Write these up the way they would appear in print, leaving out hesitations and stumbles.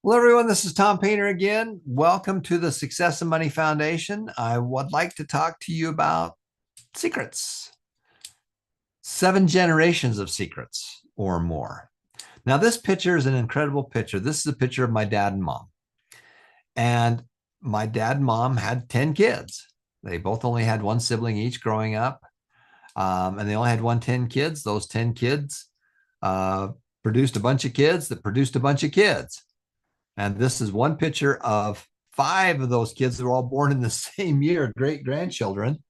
Hello, everyone. This is Tom Painter again. Welcome to the Success and Money Foundation. I would like to talk to you about secrets, 7 generations of secrets or more. Now, this picture is an incredible picture. This is a picture of my dad and mom. And my dad and mom had 10 kids. They both only had one sibling each growing up. And they only had 10 kids. Those 10 kids uh, produced a bunch of kids that produced a bunch of kids. And this is one picture of 5 of those kids that were all born in the same year, great grandchildren.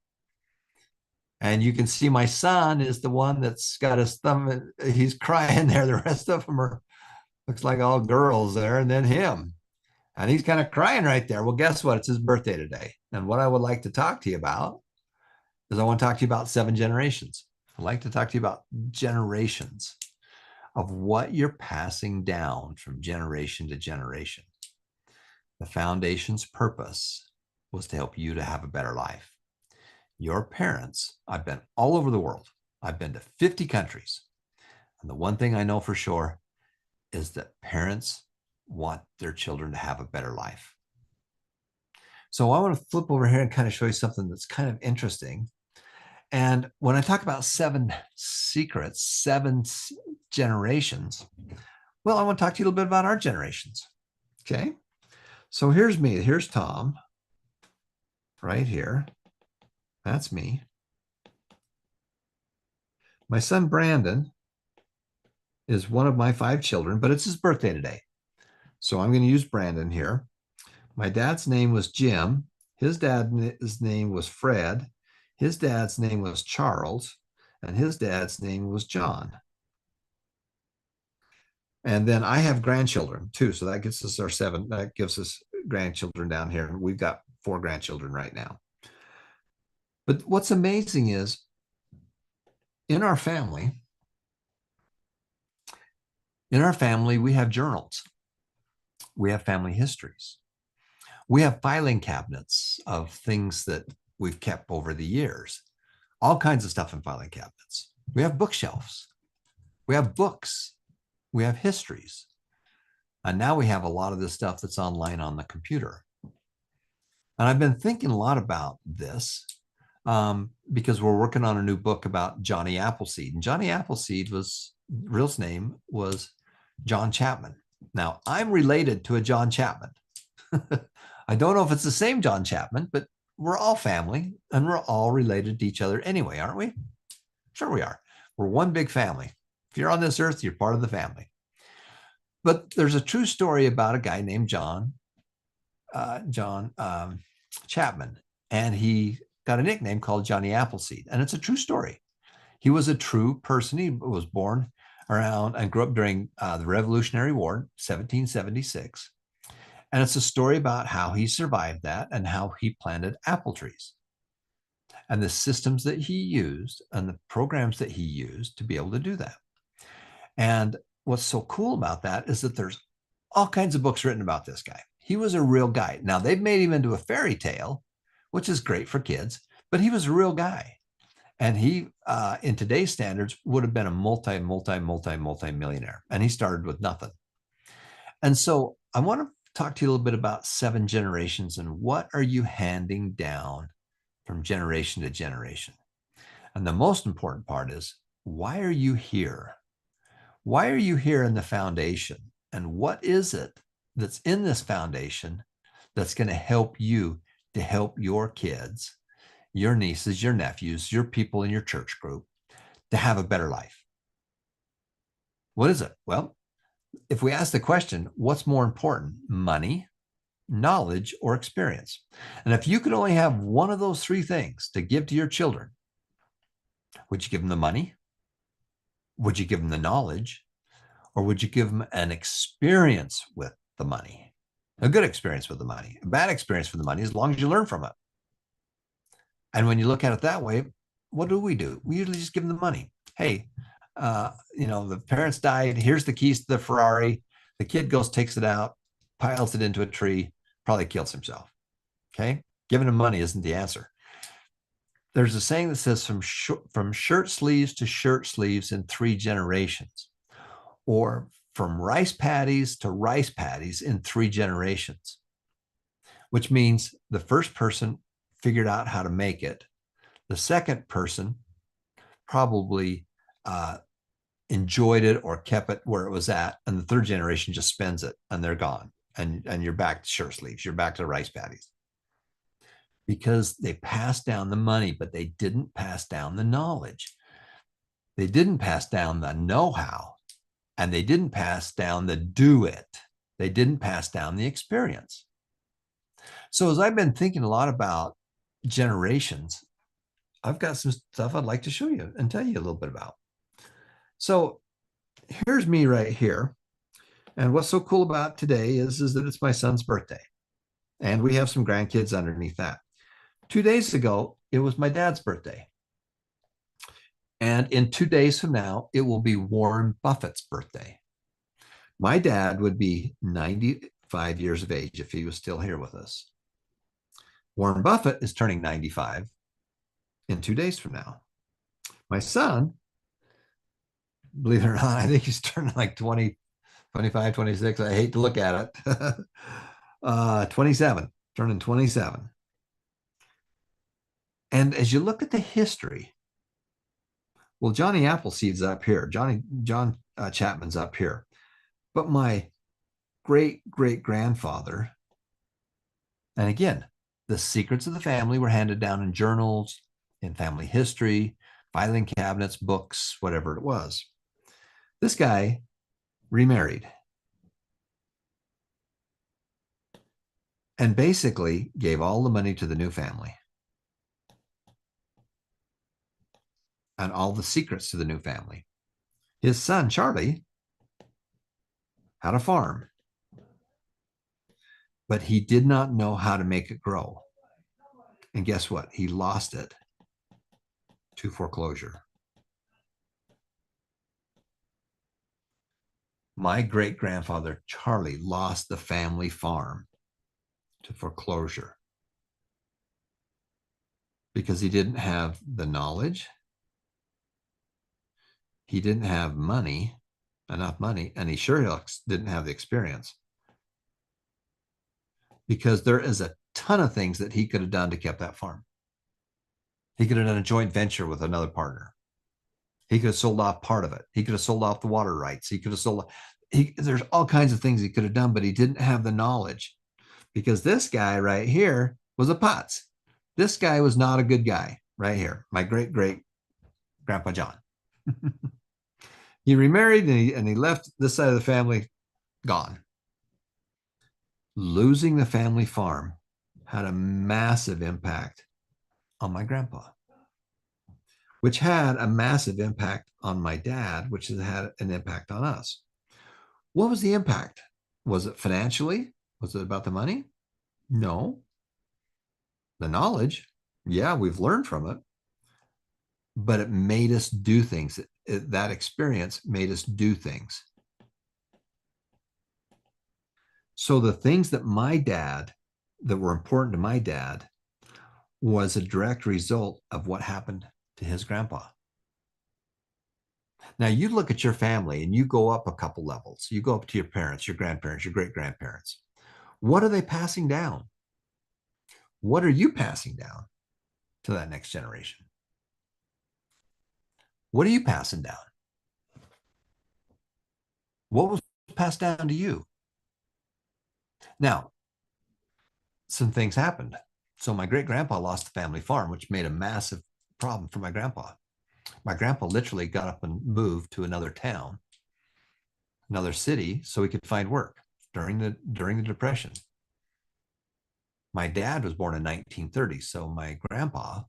And you can see my son is the one that's got his thumb, he's crying there. The rest of them are, looks like all girls there, and then him. And he's kind of crying right there. Well, guess what? It's his birthday today. And what I would like to talk to you about is I want to talk to you about 7 generations. I'd like to talk to you about generations of what you're passing down from generation to generation. The foundation's purpose was to help you to have a better life. Your parents, I've been all over the world. I've been to 50 countries. And the one thing I know for sure is that parents want their children to have a better life. So I want to flip over here and kind of show you something that's kind of interesting. And when I talk about 7 secrets, 7 generations, well, I want to talk to you a little bit about our generations. Okay. So here's me. Here's Tom right here. That's me. My son Brandon is one of my 5 children, but it's his birthday today. So I'm going to use Brandon here. My dad's name was Jim. His dad's name was Fred. His dad's name was Charles. And his dad's name was John. And then I have grandchildren too. So that gives us our 7. That gives us grandchildren down here. We've got 4 grandchildren right now. But what's amazing is in our family, we have journals. We have family histories. We have filing cabinets of things that we've kept over the years, all kinds of stuff in filing cabinets. We have bookshelves. We have books. We have histories. And now we have a lot of this stuff that's online on the computer. And I've been thinking a lot about this because we're working on a new book about Johnny Appleseed. And Johnny Appleseed real name was John Chapman. Now, I'm related to a John Chapman. I don't know if it's the same John Chapman, but we're all family and we're all related to each other anyway, aren't we? Sure we are. We're one big family. If you're on this earth, you're part of the family. But there's a true story about a guy named John Chapman, and he got a nickname called Johnny Appleseed, and it's a true story. He was a true person. He was born around and grew up during the Revolutionary War, 1776. And it's a story about how he survived that and how he planted apple trees and the systems that he used and the programs that he used to be able to do that. And what's so cool about that is that there's all kinds of books written about this guy. He was a real guy. Now, they've made him into a fairy tale, which is great for kids, but he was a real guy. And he, in today's standards, would have been a multi-millionaire. And he started with nothing. And so I want to talk to you a little bit about 7 generations and what are you handing down from generation to generation. And the most important part is, why are you here? Why are you here in the foundation? And what is it that's in this foundation that's going to help you to help your kids, your nieces, your nephews, your people in your church group to have a better life? What is it? Well, if we ask the question, what's more important, money, knowledge, or experience? And if you could only have one of those 3 things to give to your children, would you give them the money? Would you give them the knowledge? Or would you give them an experience with the money? A good experience with the money, a bad experience with the money, as long as you learn from it. And when you look at it that way, what do? We usually just give them the money. Hey, the parents died. Here's the keys to the Ferrari. The kid goes, takes it out, piles it into a tree, probably kills himself. Okay. Giving him money isn't the answer. There's a saying that says from shirt sleeves to shirt sleeves in 3 generations, or from rice paddies to rice paddies in 3 generations, which means the first person figured out how to make it. The second person probably enjoyed it or kept it where it was at. And the third generation just spends it and they're gone. And you're back to shirt sleeves. You're back to rice paddies. Because they passed down the money, but they didn't pass down the knowledge. They didn't pass down the know-how, and they didn't pass down the do it. They didn't pass down the experience. So as I've been thinking a lot about generations, I've got some stuff I'd like to show you and tell you a little bit about. So here's me right here. And what's so cool about today is that it's my son's birthday. And we have some grandkids underneath that. 2 days ago, it was my dad's birthday. And in 2 days from now, it will be Warren Buffett's birthday. My dad would be 95 years of age if he was still here with us. Warren Buffett is turning 95 in 2 days from now. My son, believe it or not, I think he's turning like 20, 25, 26. I hate to look at it. 27, turning 27. And as you look at the history, well, Johnny Appleseed's up here. John Chapman's up here. But my great-great-grandfather, and again, the secrets of the family were handed down in journals, in family history, filing cabinets, books, whatever it was. This guy remarried and basically gave all the money to the new family and all the secrets to the new family. His son, Charlie, had a farm, but he did not know how to make it grow. And guess what? He lost it to foreclosure. My great-grandfather, Charlie, lost the family farm to foreclosure because he didn't have the knowledge. He didn't have money, enough money, and he sure didn't have the experience. Because there is a ton of things that he could have done to keep that farm. He could have done a joint venture with another partner. He could have sold off part of it. He could have sold off the water rights. He could have sold, there's all kinds of things he could have done, but he didn't have the knowledge because this guy right here was a putz. This guy was not a good guy right here. My great-great-grandpa John. He remarried and he left this side of the family gone. Losing the family farm had a massive impact on my grandpa, which had a massive impact on my dad, which has had an impact on us. What was the impact? Was it financially? Was it about the money? No. The knowledge, yeah, we've learned from it, but it made us do things. That experience made us do things. So the things that were important to my dad was a direct result of what happened to his grandpa. Now you look at your family and you go up a couple levels. You go up to your parents, your grandparents, your great-grandparents. What are they passing down? What are you passing down to that next generation? What are you passing down? What was passed down to you? Now, some things happened. So my great-grandpa lost the family farm, which made a massive problem for my grandpa. My grandpa literally got up and moved to another town, another city, so he could find work during the Depression. My dad was born in 1930, so my grandpa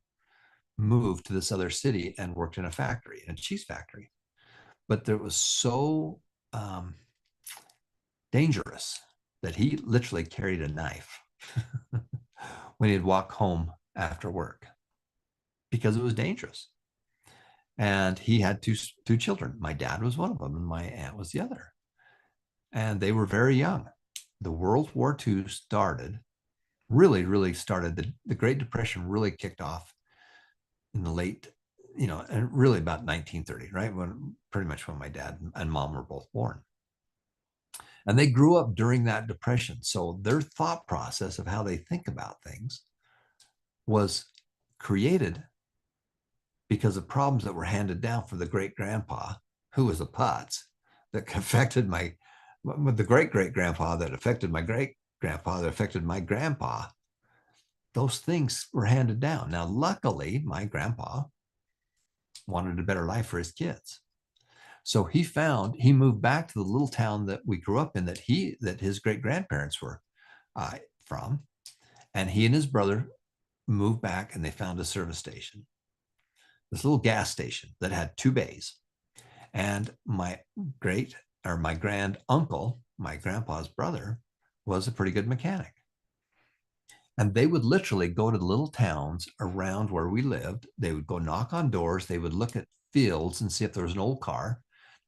moved to this other city and worked in a factory, in a cheese factory. But it was so dangerous that he literally carried a knife when he'd walk home after work because it was dangerous. And he had two children. My dad was one of them and my aunt was the other. And they were very young. The World War II started, really started. The Great Depression really kicked off in the late, and really about 1930, right? Pretty much when my dad and mom were both born. And they grew up during that depression. So their thought process of how they think about things was created because of problems that were handed down from the great grandpa, who was a putz, that affected the great great grandpa, that affected my great grandpa, that affected my grandpa. Those things were handed down. Now, luckily, my grandpa wanted a better life for his kids. So he moved back to the little town that we grew up in, that his great grandparents were from. And he and his brother moved back, and they found a service station, this little gas station that had 2 bays. And my grand uncle, my grandpa's brother, was a pretty good mechanic. And they would literally go to the little towns around where we lived. They would go knock on doors. They would look at fields and see if there was an old car.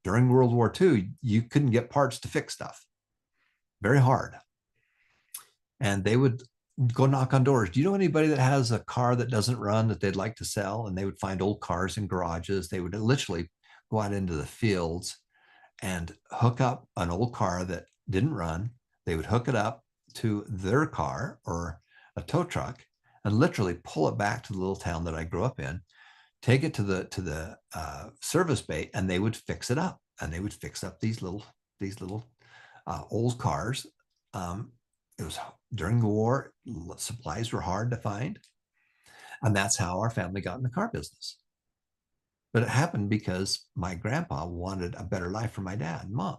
During World War II, you couldn't get parts to fix stuff. Very hard. And they would go knock on doors. Do you know anybody that has a car that doesn't run that they'd like to sell? And they would find old cars in garages. They would literally go out into the fields and hook up an old car that didn't run. They would hook it up to their car or a tow truck and literally pull it back to the little town that I grew up in, take it to the service bay, and they would fix it up. And they would fix up these little old cars. It was during the war, supplies were hard to find. And that's how our family got in the car business. But it happened because my grandpa wanted a better life for my dad and mom.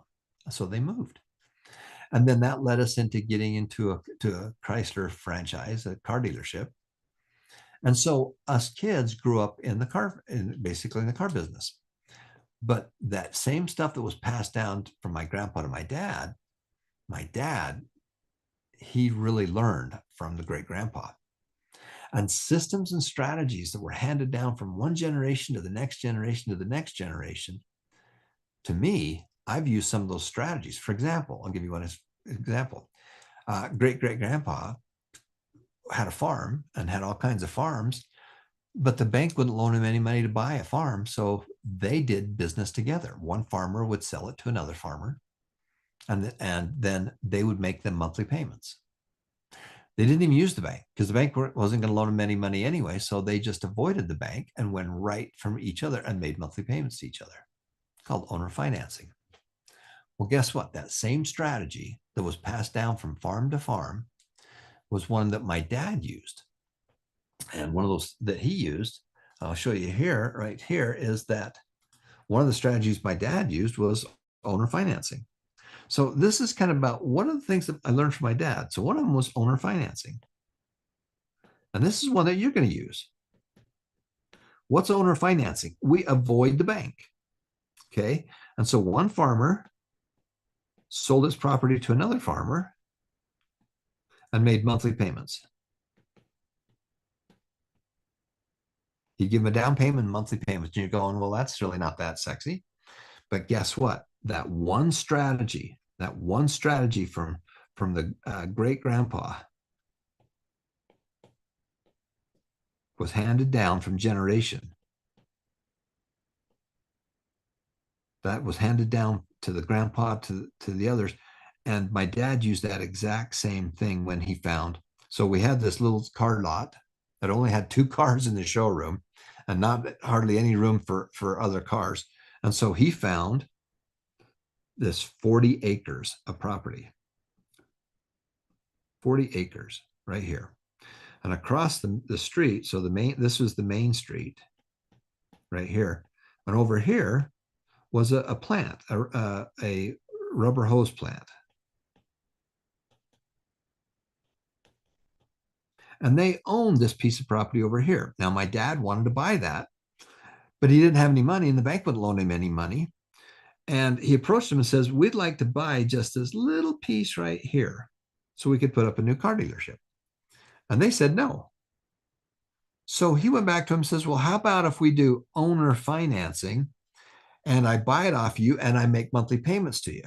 So they moved. And then that led us into getting into a Chrysler franchise, a car dealership. And so us kids grew up basically in the car business. But that same stuff that was passed down from my grandpa to my dad, he really learned from the great grandpa. And systems and strategies that were handed down from one generation to the next generation to the next generation. To me, I've used some of those strategies. For example, I'll give you one example. Great great grandpa had a farm and had all kinds of farms, but the bank wouldn't loan him any money to buy a farm. So they did business together. One farmer would sell it to another farmer, and then they would make them monthly payments. They didn't even use the bank because the bank wasn't going to loan them any money anyway. So they just avoided the bank and went right from each other and made monthly payments to each other. It's called owner financing. Well, guess what? That same strategy that was passed down from farm to farm was one that my dad used. And one of those that he used, I'll show you here, right here, is that one of the strategies my dad used was owner financing. So this is kind of about one of the things that I learned from my dad. So one of them was owner financing. And this is one that you're going to use. What's owner financing? We avoid the bank. Okay. And so one farmer sold his property to another farmer and made monthly payments. You give him a down payment and monthly payments. And you're going, well, that's really not that sexy. But guess what? That one strategy from the great grandpa was handed down from generation. That was handed down to the grandpa, to the others. And my dad used that exact same thing when he found. So we had this little car lot that only had 2 cars in the showroom and not hardly any room for other cars. And so he found this 40 acres of property, 40 acres right here. And across the street, so this was the main street right here. And over here was a plant, a rubber hose plant. And they owned this piece of property over here. Now, my dad wanted to buy that, but he didn't have any money and the bank wouldn't loan him any money. And he approached him and says, we'd like to buy just this little piece right here so we could put up a new car dealership. And they said no. So he went back to him and says, well, how about if we do owner financing and I buy it off you and I make monthly payments to you?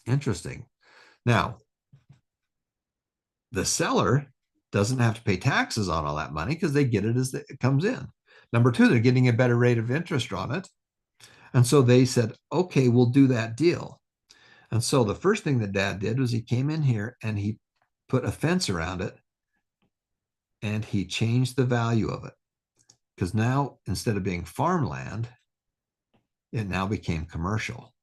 Interesting. Now, the seller doesn't have to pay taxes on all that money because they get it as it comes in. Number 2, they're getting a better rate of interest on it. And so they said, okay, we'll do that deal. And so the first thing that Dad did was he came in here and he put a fence around it and he changed the value of it. Because now, instead of being farmland, it now became commercial.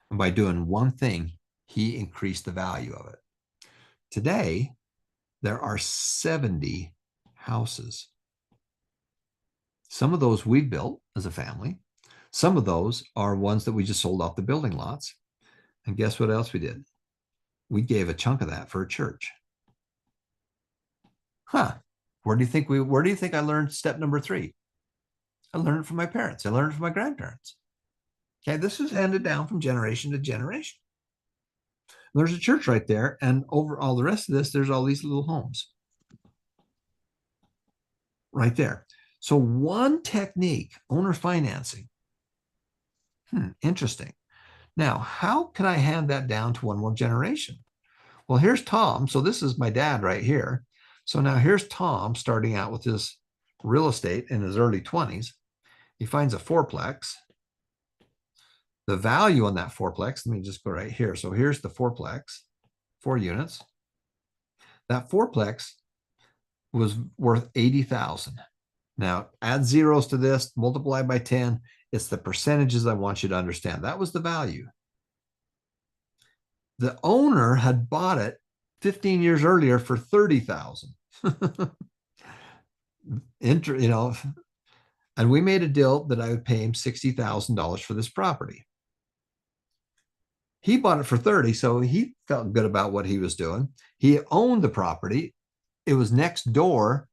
And by doing one thing, he increased the value of it. Today, there are 70 houses. Some of those we built as a family. Some of those are ones that we just sold off the building lots. And guess what else we did? We gave a chunk of that for a church. Where do you think I learned step number 3? I learned it from my parents. I learned it from my grandparents. Okay, this is handed down from generation to generation. There's a church right there, and over all the rest of this, there's all these little homes right there. So one technique, owner financing. Interesting. Now, how can I hand that down to one more generation? Well, here's Tom. So this is my dad right here. So now here's Tom starting out with his real estate in his early 20s. He finds a fourplex. The value on that fourplex, let me just go right here. So here's the fourplex, 4 units. That fourplex was worth 80,000. Now add zeros to this, multiply by 10. It's the percentages I want you to understand. That was the value. The owner had bought it 15 years earlier for 30,000. And we made a deal that I would pay him $60,000 for this property. He bought it for 30, so he felt good about what he was doing. He owned the property. It was next door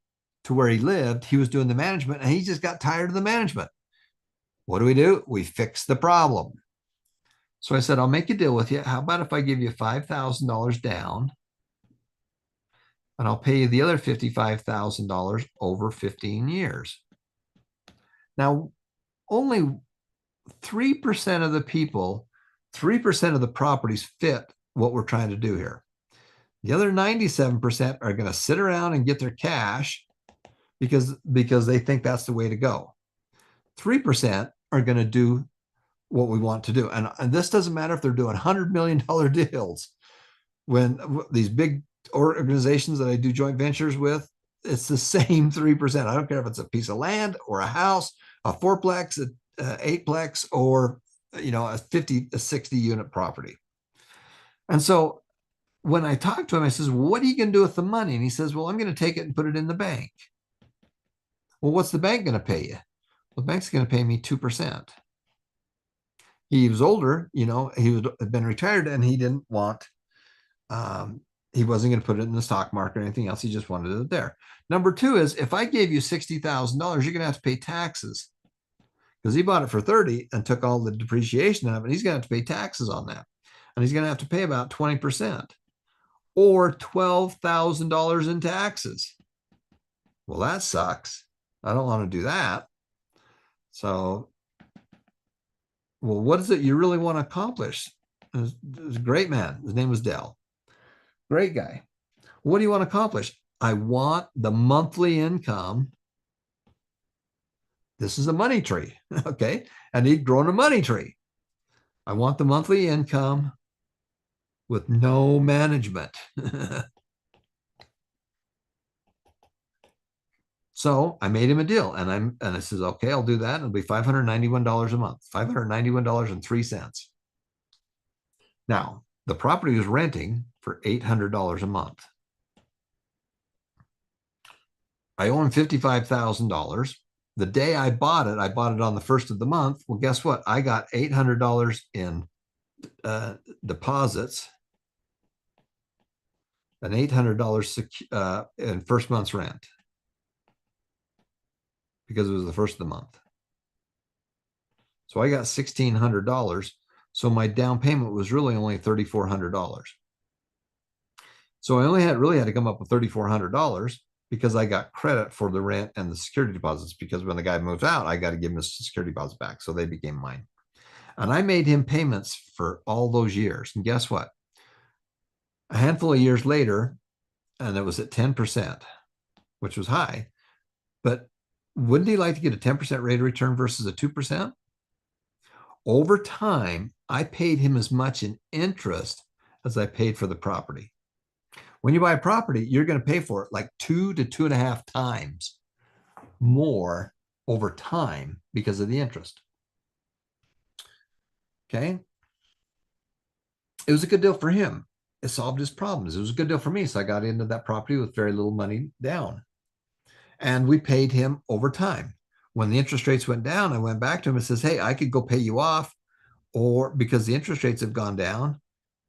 to where he lived. He was doing the management, and he just got tired of the management. What do? We fixed the problem. So I said, I'll make a deal with you. How about if I give you $5,000 down, and I'll pay you the other $55,000 over 15 years? Now, only 3% of the people, 3% of the properties fit what we're trying to do here. The other 97% are going to sit around and get their cash because they think that's the way to go. 3% are going to do what we want to do. And this doesn't matter if they're doing $100 million deals. When these big organizations that I do joint ventures with, it's the same 3%. I don't care if it's a piece of land or a house, a fourplex, a eightplex, or a 60 unit property. And so when I talked to him, I says, well, what are you going to do with the money? And he says, well, I'm going to take it and put it in the bank. Well, what's the bank going to pay you? Well, the bank's going to pay me 2%. He was older, he had been retired, and he didn't want, he wasn't going to put it in the stock market or anything else. He just wanted it there. Number 2 is, if I gave you $60,000, you're going to have to pay taxes, because he bought it for 30 and took all the depreciation out of it. He's going to have to pay taxes on that. And he's going to have to pay about 20% or $12,000 in taxes. Well, that sucks. I don't want to do that. So, well, what is it you really want to accomplish? It was a great man. His name was Dell. Great guy. What do you want to accomplish? I want the monthly income. This is a money tree. Okay. And he'd grown a money tree. I want the monthly income with no management. So I made him a deal, and I says, okay, I'll do that. It'll be $591 a month, $591.03. Now, the property was renting for $800 a month. I owe him $55,000. The day I bought it on the first of the month. Well, guess what? I got $800 in deposits and $800 in first month's rent, because it was the first of the month. So I got $1,600. So my down payment was really only $3,400. So I really had to come up with $3,400 because I got credit for the rent and the security deposits, because when the guy moves out, I got to give him his security deposits back. So they became mine. And I made him payments for all those years. And guess what? A handful of years later, and it was at 10%, which was high. But wouldn't he like to get a 10% rate of return versus a 2%? Over time, I paid him as much in interest as I paid for the property. When you buy a property, you're going to pay for it like 2 to 2.5 times more over time because of the interest. Okay. It was a good deal for him. It solved his problems. It was a good deal for me. So I got into that property with very little money down. And we paid him over time. When the interest rates went down, I went back to him and says, hey, I could go pay you off, or because the interest rates have gone down.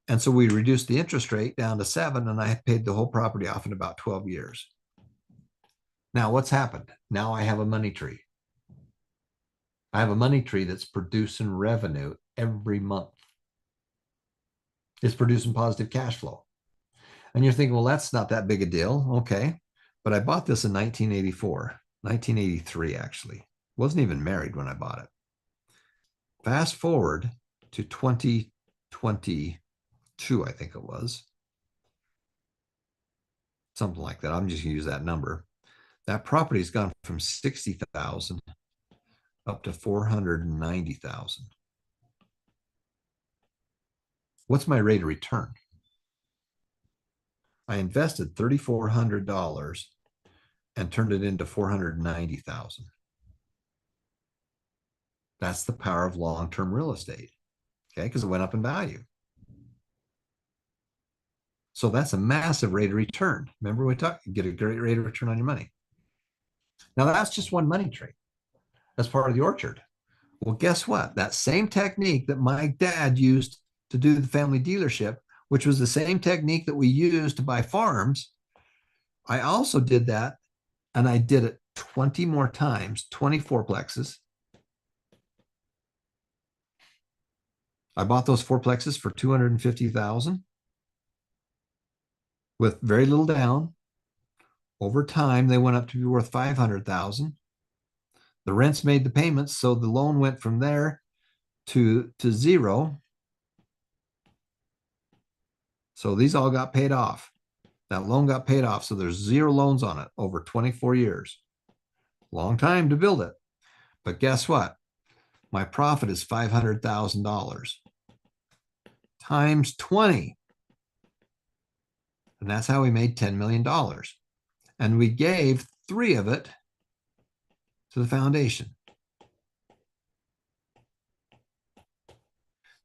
And so we reduced the interest rate down to 7, and I paid the whole property off in about 12 years. Now, what's happened? Now I have a money tree. I have a money tree that's producing revenue every month. It's producing positive cash flow. And you're thinking, well, that's not that big a deal. Okay. But I bought this in 1984, 1983, actually. Wasn't even married when I bought it. Fast forward to 2022, I think it was. Something like that. I'm just going to use that number. That property's gone from 60,000 up to 490,000. What's my rate of return? I invested $3,400 and turned it into 490,000. That's the power of long-term real estate. Okay, because it went up in value. So that's a massive rate of return. Remember, we talked, you get a great rate of return on your money. Now, that's just one money tree. That's part of the orchard. Well, guess what? That same technique that my dad used to do the family dealership, which was the same technique that we used to buy farms, I also did that, and I did it 20 more times, 24 plexes. I bought those fourplexes for 250,000 with very little down. Over time, they went up to be worth 500,000. The rents made the payments, so the loan went from there to zero. So these all got paid off. That loan got paid off. So there's 0 loans on it over 24 years. Long time to build it. But guess what? My profit is $500,000 times 20. And that's how we made $10 million. And we gave 3 of it to the foundation.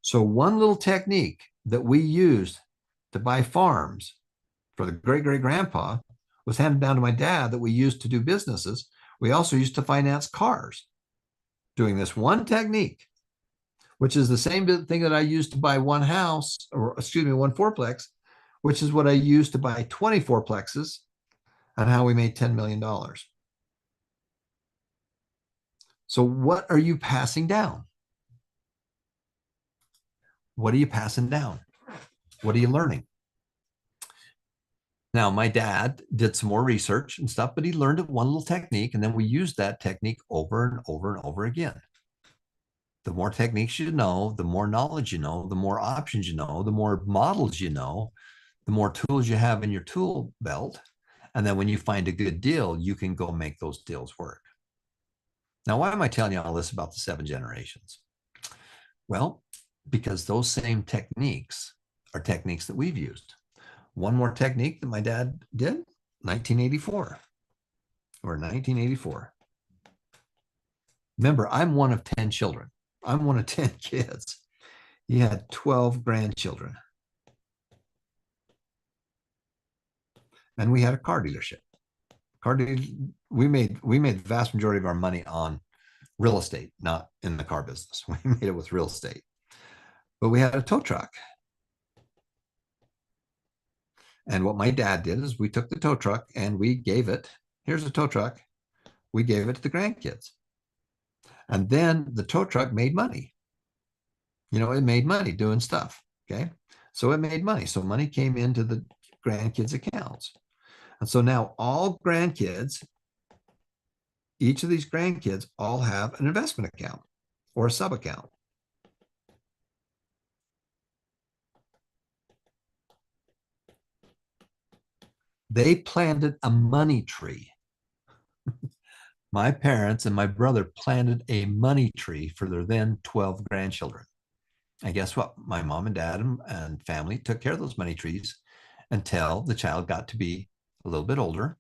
So one little technique that we used to buy farms for the great-great-grandpa was handed down to my dad that we used to do businesses. We also used to finance cars doing this one technique, which is the same thing that I used to buy one house, or excuse me, one fourplex, which is what I used to buy 24 plexes, and how we made $10 million. So what are you passing down? What are you passing down? What are you learning? Now, my dad did some more research and stuff, but he learned one little technique, and then we used that technique over and over and over again. The more techniques you know, the more knowledge you know, the more options you know, the more models you know, the more tools you have in your tool belt. And then when you find a good deal, you can go make those deals work. Now, why am I telling you all this about the 7 generations? Well, because those same techniques are techniques that we've used. One more technique that my dad did, 1984 or 1984. Remember, I'm one of 10 children. I'm one of 10 kids. He had 12 grandchildren. And we had a car dealership. We made the vast majority of our money on real estate, not in the car business. We made it with real estate. But we had a tow truck. And what my dad did is we took the tow truck and we gave it, here's a tow truck. We gave it to the grandkids. And then the tow truck made money. You know, it made money doing stuff. Okay. So it made money. So money came into the grandkids' accounts. And so now all grandkids, each of these grandkids all have an investment account or a sub account. They planted a money tree. My parents and my brother planted a money tree for their then 12 grandchildren. And guess what? My mom and dad and family took care of those money trees until the child got to be a little bit older.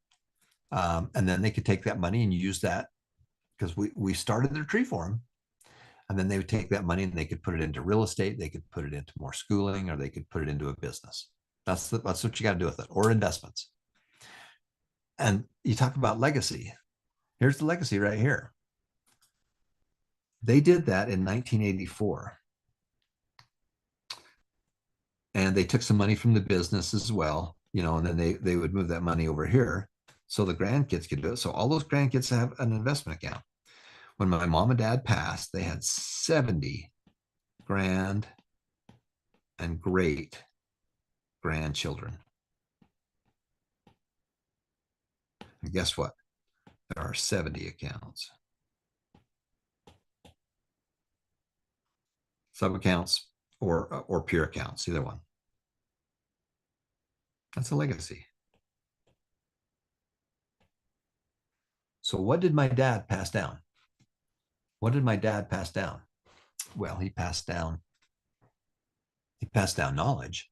And then they could take that money and use that because we started their tree for them. And then they would take that money and they could put it into real estate. They could put it into more schooling, or they could put it into a business. That's what you got to do with it, or investments. And you talk about legacy. Here's the legacy right here. They did that in 1984. And they took some money from the business as well, and then they would move that money over here so the grandkids could do it. So all those grandkids have an investment account. When my mom and dad passed, they had 70 grand and great grandchildren. And guess what? There are 70 accounts. Sub accounts or pure accounts, either one. That's a legacy. So what did my dad pass down? What did my dad pass down? Well, he passed down knowledge.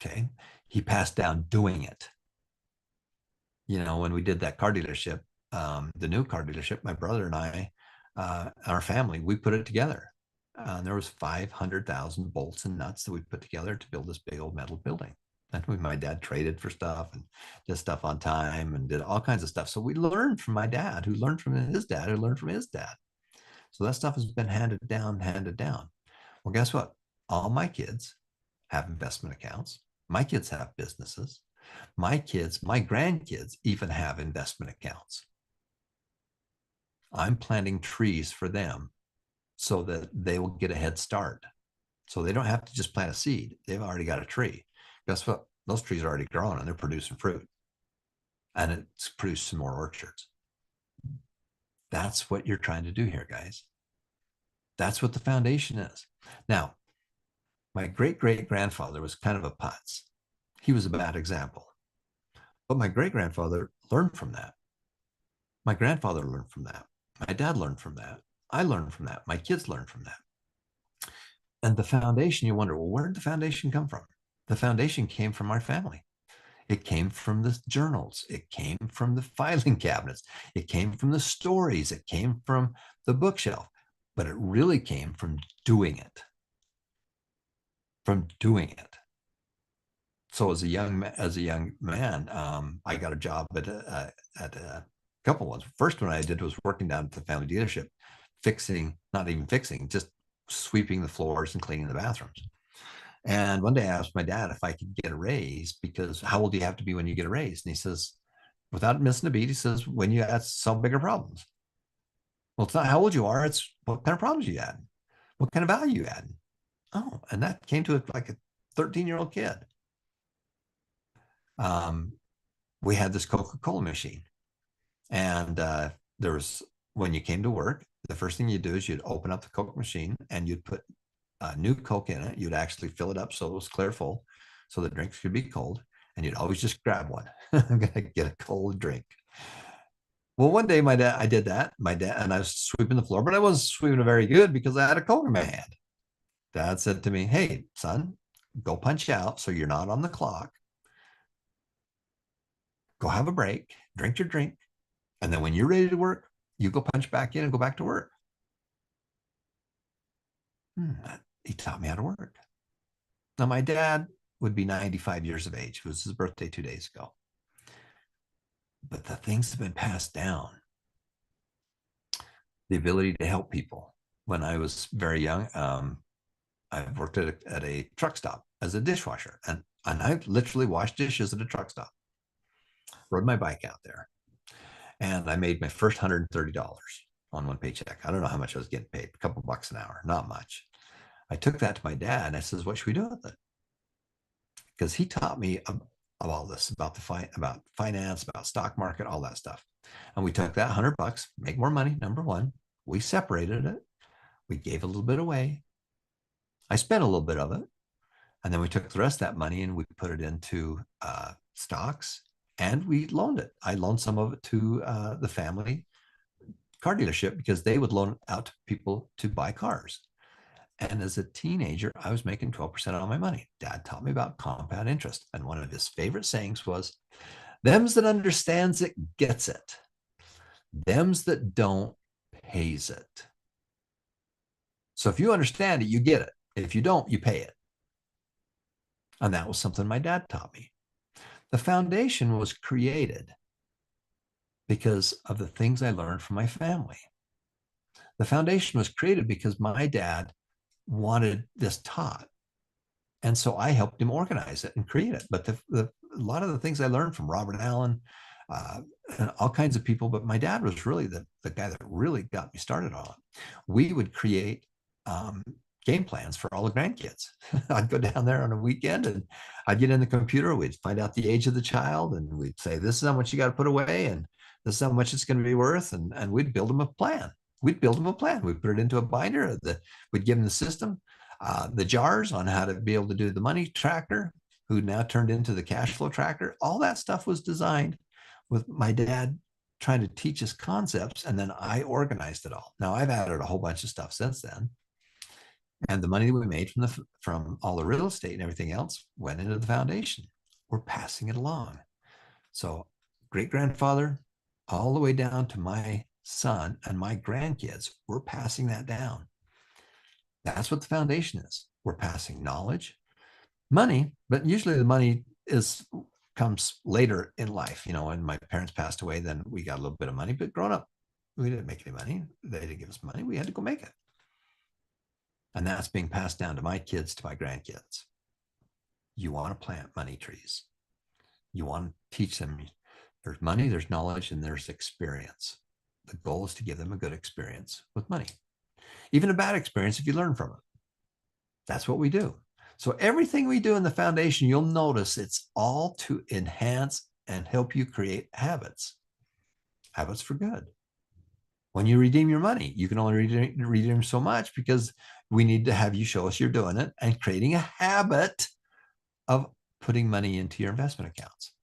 Okay. He passed down doing it. When we did that car dealership, the new car dealership, my brother and I, our family, we put it together. There was 500,000 bolts and nuts that we put together to build this big old metal building. And my dad traded for stuff and did stuff on time and did all kinds of stuff. So we learned from my dad, who learned from his dad, who learned from his dad. So that stuff has been handed down. Well, guess what? All my kids have investment accounts. My kids have businesses. My grandkids even have investment accounts. I'm planting trees for them so that they will get a head start. So they don't have to just plant a seed. They've already got a tree. Guess what? Those trees are already grown and they're producing fruit. And it's produced some more orchards. That's what you're trying to do here, guys. That's what the foundation is. Now, my great-great-grandfather was kind of a putz. He was a bad example. But my great-grandfather learned from that. My grandfather learned from that. My dad learned from that. I learned from that. My kids learned from that. And the foundation, you wonder, well, where did the foundation come from? The foundation came from our family. It came from the journals. It came from the filing cabinets. It came from the stories. It came from the bookshelf. But it really came from doing it. From doing it. So as a young man, I got a job at a couple ones. First one I did was working down at the family dealership, not even fixing, just sweeping the floors and cleaning the bathrooms. And one day I asked my dad if I could get a raise, because how old do you have to be when you get a raise? And he says, without missing a beat, he says, when you solve bigger problems. Well, it's not how old you are, it's what kind of problems you add, what kind of value you add. Oh, and that came to like a 13-year-old kid. We had this Coca-Cola machine, and there was, when you came to work, the first thing you do is you'd open up the Coke machine and you'd put new Coke in it. You'd actually fill it up so it was clear full, so the drinks could be cold, and you'd always just grab one. I'm gonna get a cold drink. Well, one day I did that. My dad and I was sweeping the floor, but I wasn't sweeping it very good because I had a Coke in my hand. Dad said to me, "Hey, son, go punch out so you're not on the clock. Go have a break, drink your drink, and then when you're ready to work, you go punch back in and go back to work." He taught me how to work. Now, my dad would be 95 years of age. It was his birthday 2 days ago. But the things have been passed down. The ability to help people. When I was very young, I worked at a truck stop as a dishwasher, and I literally washed dishes at a truck stop. Rode my bike out there, and I made my first $130 on one paycheck. I don't know how much I was getting paid, a couple bucks an hour, not much. I took that to my dad and I says, "What should we do with it?" Because he taught me about all this, about finance, about stock market, all that stuff. And we took that $100, make more money. Number one, we separated it. We gave a little bit away. I spent a little bit of it. And then we took the rest of that money and we put it into stocks, and we loaned it. I loaned some of it to the family car dealership because they would loan out to people to buy cars. And as a teenager, I was making 12% on my money. Dad taught me about compound interest. And one of his favorite sayings was, "Them's that understands it gets it. Them's that don't pays it." So if you understand it, you get it. If you don't, you pay it. And that was something my dad taught me. The foundation was created because of the things I learned from my family. The foundation was created because my dad wanted this taught. And so I helped him organize it and create it. But a lot of the things I learned from Robert Allen and all kinds of people, but my dad was really the guy that really got me started on it. We would create game plans for all the grandkids. I'd go down there on a weekend and I'd get in the computer. We'd find out the age of the child and we'd say, this is how much you got to put away and this is how much it's going to be worth. And we'd build them a plan. We'd build them a plan. We'd put it into a binder. We'd give them the system, the jars on how to be able to do the money tracker, who now turned into the cash flow tracker. All that stuff was designed with my dad trying to teach us concepts. And then I organized it all. Now I've added a whole bunch of stuff since then. And the money that we made from all the real estate and everything else went into the foundation. We're passing it along. So great grandfather, all the way down to my son and my grandkids, we're passing that down. That's what the foundation is. We're passing knowledge, money, but usually the money comes later in life. You know, when my parents passed away, then we got a little bit of money, but growing up, we didn't make any money. They didn't give us money. We had to go make it. And that's being passed down to my kids, to my grandkids. You want to plant money trees. You want to teach them there's money, there's knowledge, and there's experience. The goal is to give them a good experience with money. Even a bad experience if you learn from it. That's what we do. So everything we do in the foundation, you'll notice it's all to enhance and help you create habits. Habits for good. When you redeem your money, you can only redeem so much because we need to have you show us you're doing it and creating a habit of putting money into your investment accounts.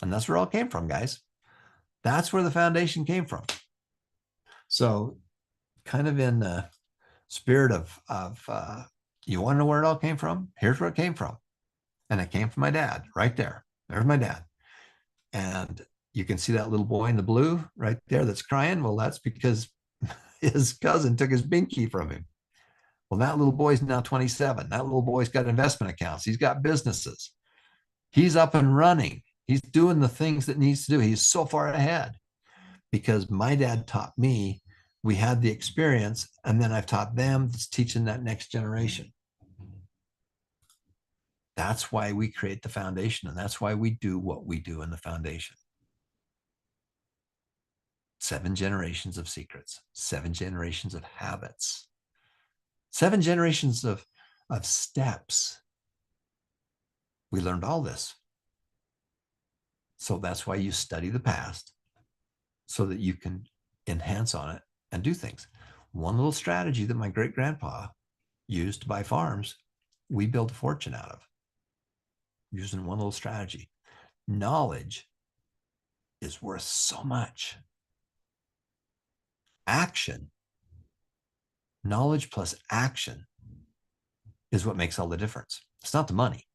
And that's where it all came from, guys. That's where the foundation came from. So kind of in the spirit of you want to know where it all came from? Here's where it came from. And it came from my dad right there. There's my dad. And you can see that little boy in the blue right there that's crying. Well, that's because his cousin took his binky from him. Well, that little boy's now 27. That little boy's got investment accounts. He's got businesses. He's up and running. He's doing the things that needs to do. He's so far ahead because my dad taught me. We had the experience, and then I've taught them. That's teaching that next generation. That's why we create the foundation, and that's why we do what we do in the foundation. 7 generations of secrets, 7 generations of habits, 7 generations of steps. We learned all this. So that's why you study the past so that you can enhance on it and do things. One little strategy that my great grandpa used to buy farms, we built a fortune out of using one little strategy. Knowledge is worth so much. Action, knowledge plus action is what makes all the difference. It's not the money.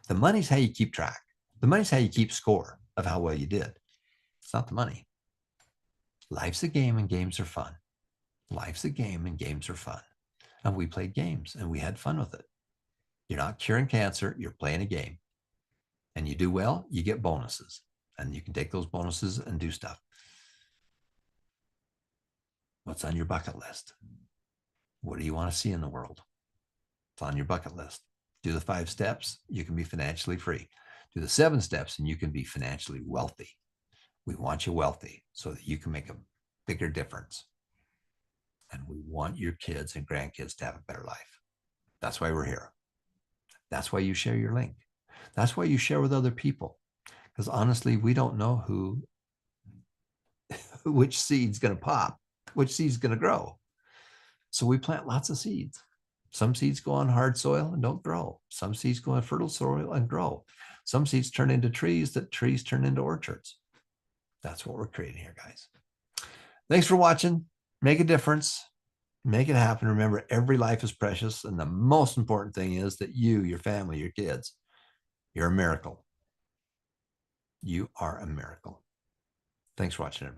The money's how you keep track. The money's how you keep score of how well you did. It's not the money. Life's a game and games are fun. Life's a game and games are fun. And we played games and we had fun with it. You're not curing cancer, you're playing a game. And you do well, you get bonuses. And you can take those bonuses and do stuff. What's on your bucket list? What do you want to see in the world? It's on your bucket list. Do the 5 steps, you can be financially free. Do the 7 steps and you can be financially wealthy. We want you wealthy so that you can make a bigger difference. And we want your kids and grandkids to have a better life. That's why we're here. That's why you share your link. That's why you share with other people. Because honestly, we don't know which seed's going to pop, which seed's going to grow. So we plant lots of seeds. Some seeds go on hard soil and don't grow. Some seeds go on fertile soil and grow. Some seeds turn into trees, that trees turn into orchards. That's what we're creating here, guys. Thanks for watching. Make a difference. Make it happen. Remember, every life is precious. And the most important thing is that you, your family, your kids, you're a miracle. You are a miracle. Thanks for watching, everybody.